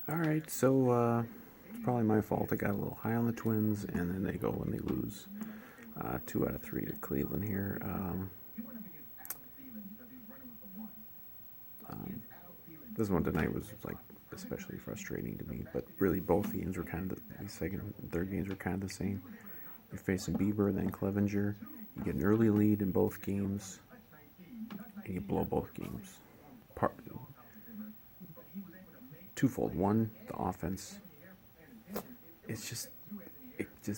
Alright, so it's probably my fault. I got a little high on the Twins, and then they go and they lose 2 out of 3 to Cleveland here. This one tonight was like especially frustrating to me, but really both games were kind of the second and third games were kind of the same. You're facing Bieber, then Clevenger. You get an early lead in both games, and you blow both games. Part, twofold. One, the offense. It's just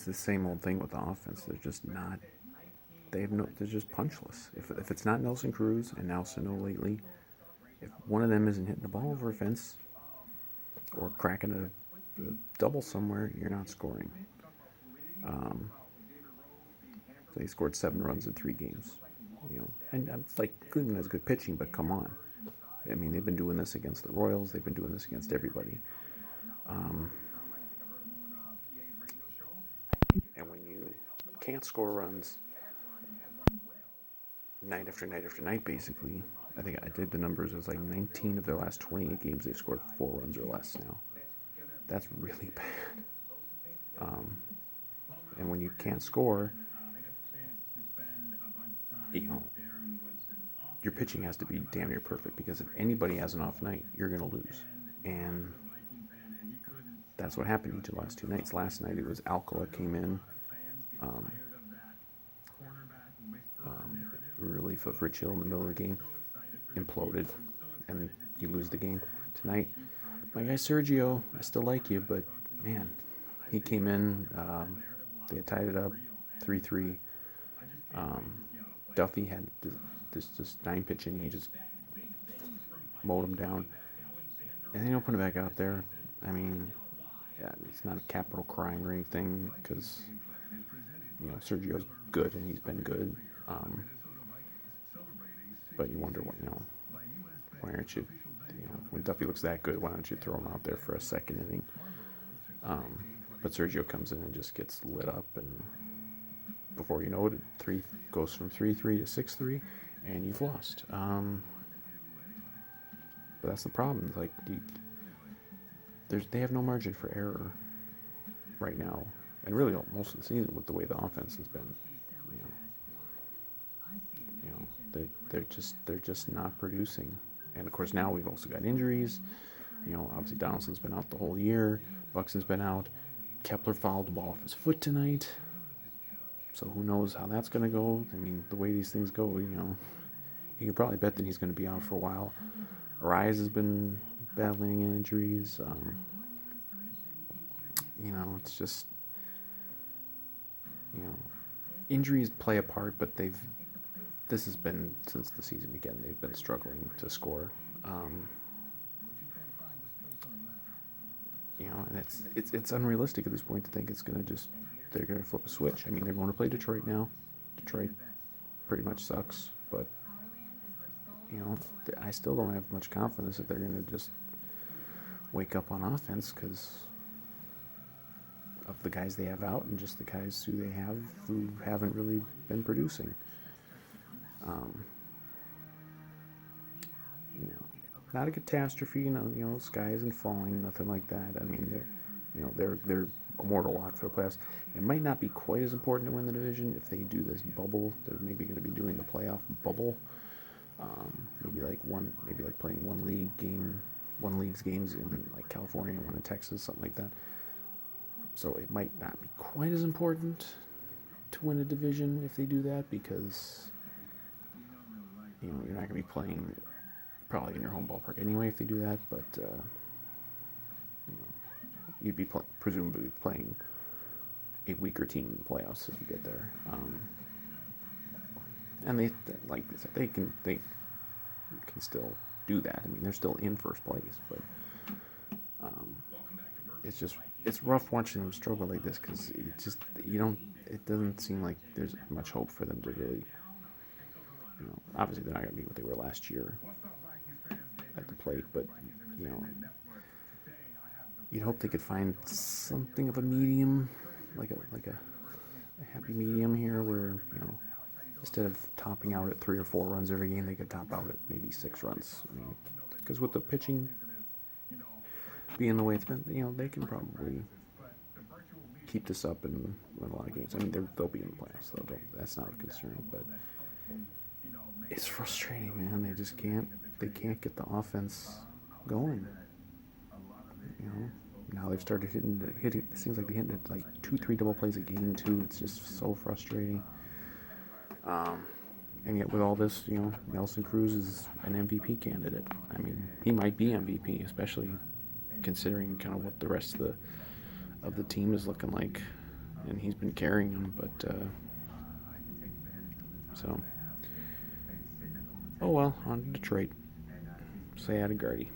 the same old thing with the offense. They're just not. They have no. They're just punchless. If it's not Nelson Cruz and now Sano lately, if one of them isn't hitting the ball over a fence or cracking a double somewhere, you're not scoring. Um, they scored 7 runs in 3 games. And it's like Cleveland has good pitching, but come on. I mean, they've been doing this against the Royals. They've been doing this against everybody. Um, and when you can't score runs night after night after night, basically, I think I did the numbers. It was like 19 of their last 28 games, they've scored 4 runs or less now. That's really bad. And when you can't score, you know, your pitching has to be damn near perfect because if anybody has an off night, you're going to lose. And that's what happened each of the last 2 nights. Last night it was Alcala came in, um, relief of Rich Hill in the middle of the game, imploded, and you lose the game. Tonight, my guy Sergio, I still like you, but man, he came in, they had tied it up 3-3. Duffy had this just 9 pitch inning, he just mowed him down. And they don't put him back out there. I mean, yeah, it's not a capital crime or anything because, Sergio's good and he's been good. But you wonder why aren't you, when Duffy looks that good, why don't you throw him out there for a second inning? But Sergio comes in and just gets lit up, and before you know it, three goes from 3-3 to 6-3, and you've lost. But that's the problem. Like they have no margin for error right now, and really most of the season with the way the offense has been. They're just not producing. And of course now we've also got injuries. Obviously Donaldson's been out the whole year. Buxton's been out. Kepler fouled the ball off his foot tonight. So who knows how that's going to go. I mean, the way these things go, you can probably bet that he's going to be out for a while. Arise has been battling injuries. It's just, injuries play a part, but this has been, since the season began, they've been struggling to score. And it's unrealistic at this point to think they're going to flip a switch. I mean, they're going to play Detroit now. Detroit pretty much sucks, but, I still don't have much confidence that they're going to just wake up on offense because of the guys they have out and just the guys who they have who haven't really been producing. Not a catastrophe, the sky isn't falling, nothing like that. I mean, they're a mortal lock for the playoffs. It might not be quite as important to win the division if they do this bubble. They're maybe going to be doing the playoff bubble. Maybe like playing one league's games in like California, one in Texas, something like that. So it might not be quite as important to win a division if they do that because you're not going to be playing probably in your home ballpark anyway if they do that, but you'd be presumably playing a weaker team in the playoffs if you get there. And they, like I said, they can still do that. I mean, they're still in first place, but it's rough watching them struggle like this because it doesn't seem like there's much hope for them to really. Obviously they're not going to be what they were last year at the plate, but you'd hope they could find something of a medium, like a happy medium here, where instead of topping out at 3 or 4 runs every game, they could top out at maybe 6 runs. I mean, because with the pitching, being the way it's been, they can probably keep this up and win a lot of games. I mean, they'll be in the playoffs, so that's not a concern. But it's frustrating, man. They just can't. They can't get the offense going. Now they've started hitting. It seems like they're hitting it like 2-3 double plays a game too. It's just so frustrating. And yet with all this, Nelson Cruz is an MVP candidate. I mean, he might be MVP, especially considering kind of what the rest of the team is looking like, and he's been carrying them. But so, oh well, on to Detroit. Say Adegardi.